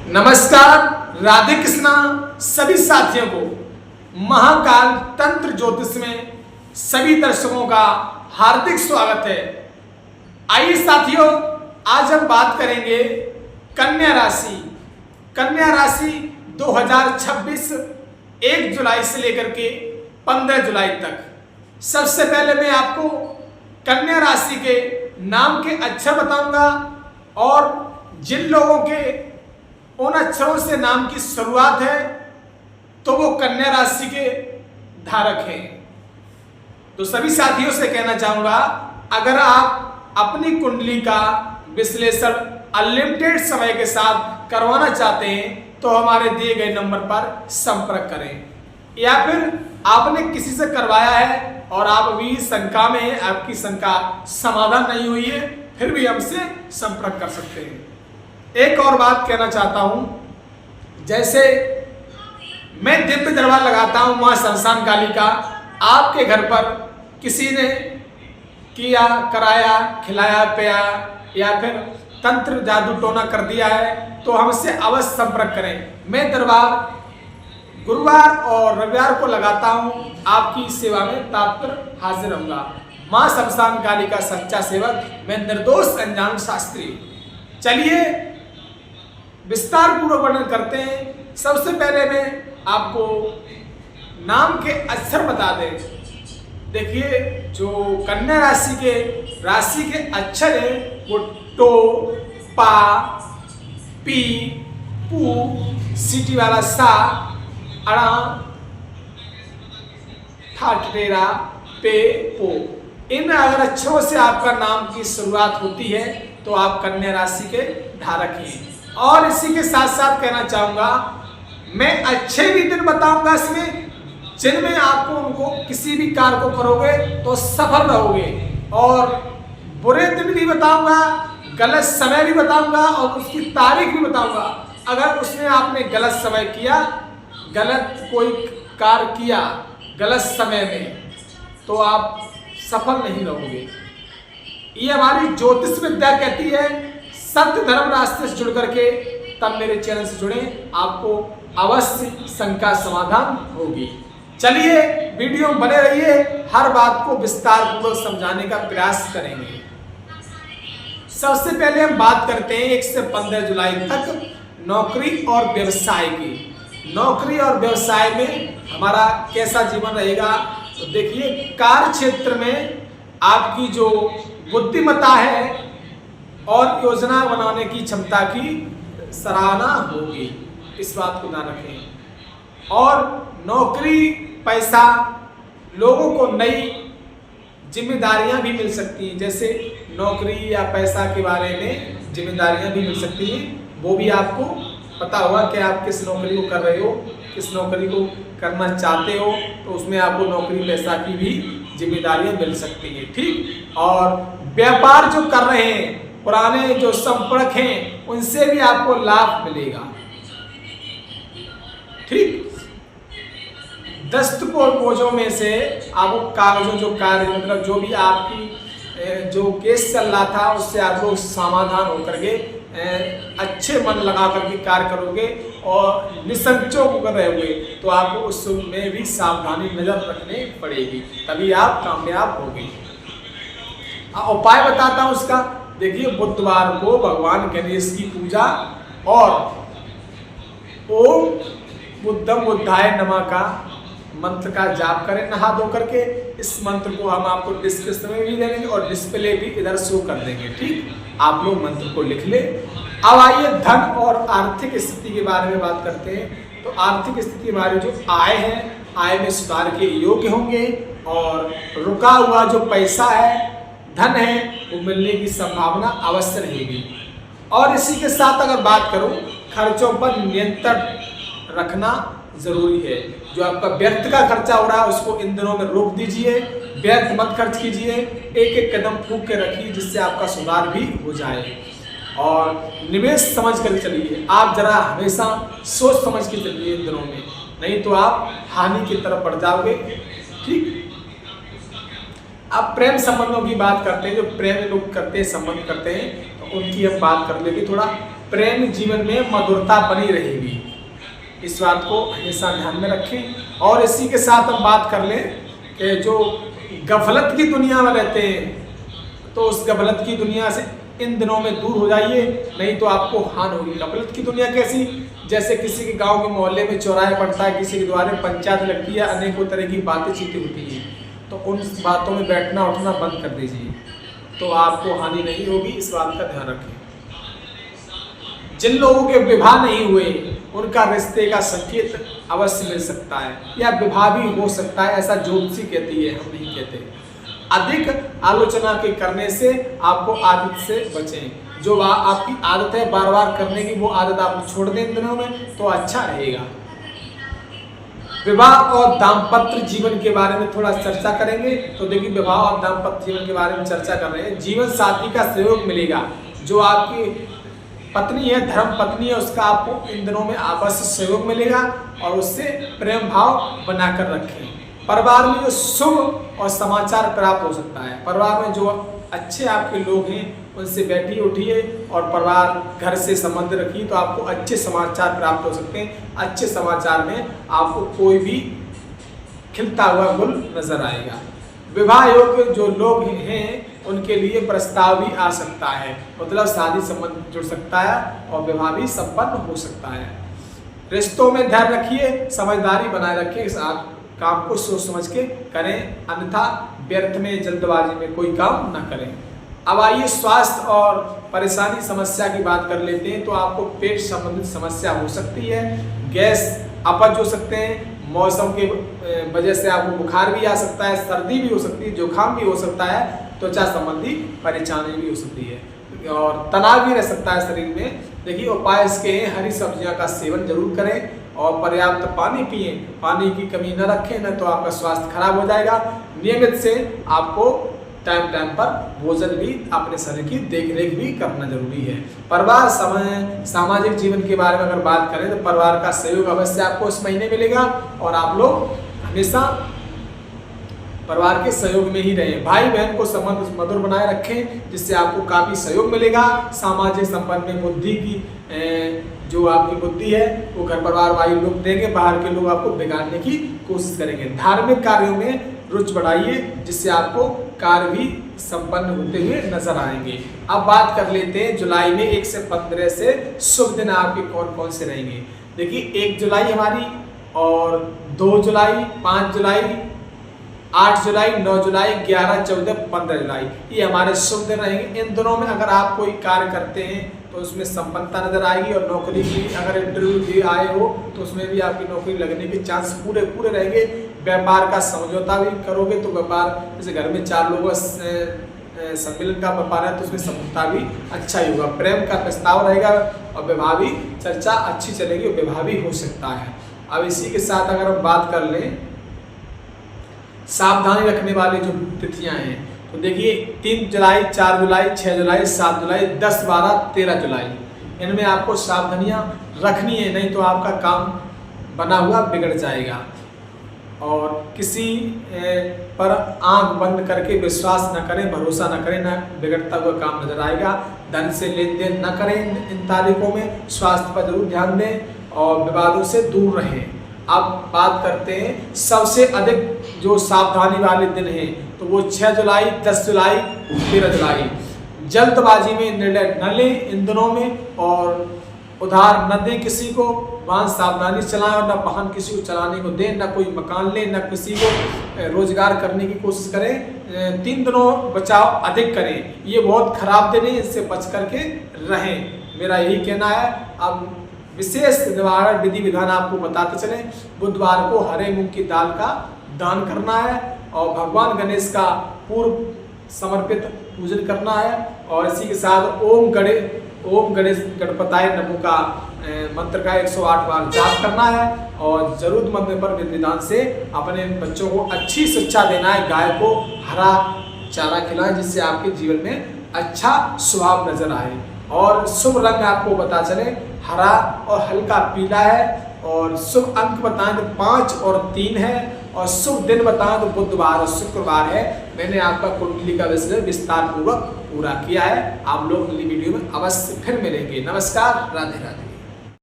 नमस्कार, राधे कृष्णा सभी साथियों को महाकाल तंत्र ज्योतिष में सभी दर्शकों का हार्दिक स्वागत है। आइए साथियों, आज हम बात करेंगे कन्या राशि। कन्या राशि 2026 1 जुलाई से लेकर के 15 जुलाई तक। सबसे पहले मैं आपको कन्या राशि के नाम के अक्षर बताऊंगा और जिन लोगों के उन अक्षरों से नाम की शुरुआत है तो वो कन्या राशि के धारक हैं। तो सभी साथियों से कहना चाहूंगा, अगर आप अपनी कुंडली का विश्लेषण अनलिमिटेड समय के साथ करवाना चाहते हैं तो हमारे दिए गए नंबर पर संपर्क करें, या फिर आपने किसी से करवाया है और आप अभी शंका में हैं, आपकी शंका समाधान नहीं हुई है, फिर भी हमसे संपर्क कर सकते हैं। एक और बात कहना चाहता हूं, जैसे मैं दिव्य दरबार लगाता हूं मां शमशान काली का, आपके घर पर किसी ने किया, कराया, खिलाया पिया या फिर तंत्र जादू टोना कर दिया है तो हमसे अवश्य संपर्क करें। मैं दरबार गुरुवार और रविवार को लगाता हूं, आपकी सेवा में तत्पर हाजिर रहूंगा। मां शमशान काली का सच्चा सेवक, मैं निर्दोष अनजान शास्त्री। चलिए विस्तार पूर्वक वर्णन करते हैं। सबसे पहले मैं आपको नाम के अक्षर बता दें। देखिए, जो कन्या राशि के अक्षर हैं वो टो, पा, पी, पू, सीटी वाला सा, अड़ा, ठाटेरा, पे, पो। इन अगर अक्षरों से आपका नाम की शुरुआत होती है तो आप कन्या राशि के धारक हैं। और इसी के साथ साथ कहना चाहूंगा, मैं अच्छे भी दिन बताऊंगा इसमें, जिनमें आपको उनको किसी भी कार्य को करोगे तो सफल रहोगे, और बुरे दिन भी बताऊंगा, गलत समय भी बताऊंगा और उसकी तारीख भी बताऊंगा। अगर उसमें आपने गलत समय किया, गलत कोई कार्य किया गलत समय में, तो आप सफल नहीं रहोगे। ये हमारी ज्योतिष विद्या कहती है। सत्य धर्म रास्ते से जुड़ करके तब मेरे चैनल से जुड़े, आपको अवश्य शंका समाधान होगी। चलिए वीडियो में बने रहिए, हर बात को विस्तार पूर्वक समझाने का प्रयास करेंगे। सबसे पहले हम बात करते हैं 1 से 15 जुलाई तक नौकरी और व्यवसाय की। नौकरी और व्यवसाय में हमारा कैसा जीवन रहेगा, तो देखिए, कार्य क्षेत्र में आपकी जो बुद्धिमत्ता है और योजना बनाने की क्षमता की सराहना होगी, इस बात को ध्यान रखें। और नौकरी, पैसा, लोगों को नई जिम्मेदारियां भी मिल सकती हैं। जैसे नौकरी या पैसा के बारे में जिम्मेदारियां भी मिल सकती हैं, वो भी आपको पता होगा कि आप किस नौकरी को कर रहे हो, किस नौकरी को करना चाहते हो, तो उसमें आपको नौकरी पैसा की भी जिम्मेदारियां मिल सकती हैं। ठीक, और व्यापार जो कर रहे हैं, पुराने जो संपर्क हैं, उनसे भी आपको लाभ मिलेगा। ठीक, दस्तकोजों में से आपको कागजों, जो कार्य मतलब जो भी आपकी जो केस चल रहा था उससे आप लोग समाधान होकर के अच्छे मन लगा करके कार्य करोगे और निसंकोच होकर रहोगे, तो आपको उसमें भी सावधानी नजर रखनी पड़ेगी, तभी आप कामयाब होगे। उपाय बताता हूँ उसका। देखिए, बुधवार को भगवान गणेश की पूजा और ओम बुद्धम बुद्धाय नमः का मंत्र का जाप करें नहा धो करके। इस मंत्र को हम आपको डिस्क्रिप्शन में भी दे देंगे और डिस्प्ले भी इधर शो कर देंगे। ठीक, आप लोग मंत्र को लिख ले। अब आइए धन और आर्थिक स्थिति के बारे में बात करते हैं। तो आर्थिक स्थिति हमारी जो आय है, आय में सुधार के योग्य होंगे, और रुका हुआ जो पैसा है, धन है, वो मिलने की संभावना अवश्य रहेगी। और इसी के साथ अगर बात करूं, खर्चों पर नियंत्रण रखना जरूरी है। जो आपका व्यर्थ का खर्चा हो रहा है उसको इन दिनों में रोक दीजिए, व्यर्थ मत खर्च कीजिए, एक एक कदम फूंक के रखिए, जिससे आपका सुधार भी हो जाए। और निवेश समझ कर चलिए, आप जरा हमेशा सोच समझ के चलिए इन दिनों में, नहीं तो आप हानि की तरफ बढ़ जाओगे। ठीक, अब प्रेम संबंधों की बात करते हैं। जो प्रेम लोग करते हैं, संबंध करते हैं, तो उनकी हम बात कर लेंगे। थोड़ा प्रेम जीवन में मधुरता बनी रहेगी। इस बात को हमेशा ध्यान में रखें। और इसी के साथ हम बात कर लें कि जो गफलत की दुनिया में रहते हैं तो उस गफलत की दुनिया से इन दिनों में दूर हो जाइए, नहीं तो आपको हानि होगी। गफलत की दुनिया कैसी? जैसे किसी के गांव के मोहल्ले में चौराहे पड़ता है, किसी के द्वारे पंचायत लगती है, अनेकों तरह की बातें चीतें होती हैं, तो उन बातों में बैठना उठना बंद कर दीजिए, तो आपको हानि नहीं होगी। इस बात का ध्यान रखें। जिन लोगों के विवाह नहीं हुए उनका रिश्ते का संकेत अवश्य मिल सकता है या विवाह भी हो सकता है, ऐसा ज्योतिषी कहती है, हम नहीं कहते। अधिक आलोचना के करने से आपको आदत से बचें। जो आपकी आदत है बार बार करने की, वो आदत आप छोड़ दें इन दिनों में तो अच्छा रहेगा। विवाह और दाम्पत्य जीवन के बारे में थोड़ा चर्चा करेंगे। तो देखिए, विवाह और दाम्पत्य जीवन के बारे में चर्चा कर रहे हैं। जीवन साथी का सहयोग मिलेगा। जो आपकी पत्नी है, धर्म पत्नी है, उसका आपको इन दिनों में आपस से सहयोग मिलेगा और उससे प्रेम भाव बनाकर रखें। परिवार में जो शुभ और समाचार प्राप्त हो सकता है, परिवार में जो अच्छे आपके लोग हैं उनसे बैठिए उठिए और परिवार घर से संबंध रखिए, तो आपको अच्छे समाचार प्राप्त हो सकते हैं। अच्छे समाचार में आपको कोई भी खिलता हुआ गुल नजर आएगा। विवाह योग्य जो लोग हैं उनके लिए प्रस्ताव भी आ सकता है, मतलब शादी संबंध जुड़ सकता है और विवाह भी संपन्न हो सकता है। रिश्तों में ध्यान रखिए, समझदारी बनाए रखें, इस काम को सोच समझ के करें, अन्यथा व्यर्थ में जल्दबाजी में कोई काम ना करें। अब आइए स्वास्थ्य और परेशानी समस्या की बात कर लेते हैं। तो आपको पेट संबंधित समस्या हो सकती है, गैस अपच हो सकते हैं, मौसम के वजह से आपको बुखार भी आ सकता है, सर्दी भी हो सकती है, जुकाम भी हो सकता है, त्वचा संबंधी परेशानी भी हो सकती है और तनाव भी रह सकता है शरीर में। देखिए, उपाय इसके हैं, हरी सब्जियां का सेवन जरूर करें और पर्याप्त पानी पिए, पानी की कमी न रखें, न तो आपका स्वास्थ्य खराब हो जाएगा। नियमित से आपको टाइम टाइम पर भोजन भी, अपने शरीर की देखरेख भी करना जरूरी है। परिवार सामाजिक जीवन के बारे में अगर बात करें तो परिवार का सहयोग अवश्य आपको इस महीने मिलेगा और आप लोग हमेशा परिवार के सहयोग में ही रहें। भाई बहन को संबंध मधुर बनाए रखें, जिससे आपको काफी सहयोग मिलेगा। सामाजिक संबंध में बुद्धि की जो आपकी बुद्धि है वो घर परिवार वाले लोग देंगे, बाहर के लोग आपको बिगाड़ने की कोशिश करेंगे। धार्मिक कार्यों में रुचि बढ़ाइए, जिससे आपको कार्य भी संपन्न होते हुए नजर आएंगे। अब बात कर लेते हैं जुलाई में 1 से 15 से शुभ दिन आपके कौन कौन से रहेंगे। देखिए, 1 जुलाई हमारी और 2 जुलाई, 5 जुलाई, 8 जुलाई, 9 जुलाई, 11, 14, 15 जुलाई ये हमारे शुभ दिन रहेंगे। इन दिनों में अगर आप कोई कार्य करते हैं तो उसमें संपन्नता नजर आएगी और नौकरी की अगर इंटरव्यू दिए आए हो तो उसमें भी आपकी नौकरी लगने के चांस पूरे रहेंगे। व्यापार का समझौता भी करोगे तो व्यापार, जैसे घर में 4 लोगों सम्मिलन का व्यापार है तो उसमें समझौता भी अच्छा ही होगा। प्रेम का प्रस्ताव रहेगा और विवाह भी चर्चा अच्छी चलेगी और विवाह भी हो सकता है। अब इसी के साथ अगर हम बात कर लें सावधानी रखने वाली जो तिथियां हैं, तो देखिए 3 जुलाई, 4 जुलाई, 6 जुलाई, 7 जुलाई, 10, 12, 13 जुलाई, इनमें आपको सावधानियां रखनी है, नहीं तो आपका काम बना हुआ बिगड़ जाएगा। और किसी पर आंख बंद करके विश्वास न करें, भरोसा न करें, न बिगड़ता हुआ काम नजर आएगा। धन से लेन देन न करें इन तारीखों में। स्वास्थ्य पर जरूर ध्यान दें और विवादों से दूर रहें। अब बात करते हैं सबसे अधिक जो सावधानी वाले दिन हैं, तो वो 6 जुलाई, 10 जुलाई, 13 जुलाई। जल्दबाजी में निर्णय न लें इन दिनों में और उधार न दें किसी को। वाहन सावधानी चलाएं और न वाहन किसी को चलाने को दें, न कोई मकान लें, न किसी को रोजगार करने की कोशिश करें। 3 दिनों बचाव अधिक करें, ये बहुत खराब दिन है, इससे बच करके रहें, मेरा यही कहना है। अब विशेष निवारण विधि विधान आपको बताते चले। बुधवार को हरे मूंग की दाल का दान करना है और भगवान गणेश का पूर्व समर्पित पूजन करना है और इसी के साथ ओम गणेश गणपताय नमो का मंत्र का 108 बार जाप करना है और जरूरतमंद पर विधि विधान से अपने बच्चों को अच्छी शिक्षा देना है। गाय को हरा चारा खिलाएं, जिससे आपके जीवन में अच्छा स्वभाव नजर आए। और शुभ रंग आपको बता चले हरा और हल्का पीला है और शुभ अंक बताएं तो 5 और 3 है और शुभ दिन बताएं तो बुधवार और शुक्रवार है। मैंने आपका कुंडली का विश्लेषण विस्तार पूर्वक पूरा किया है। आप लोग अगली वीडियो में अवश्य फिर मिलेंगे। नमस्कार, राधे राधे।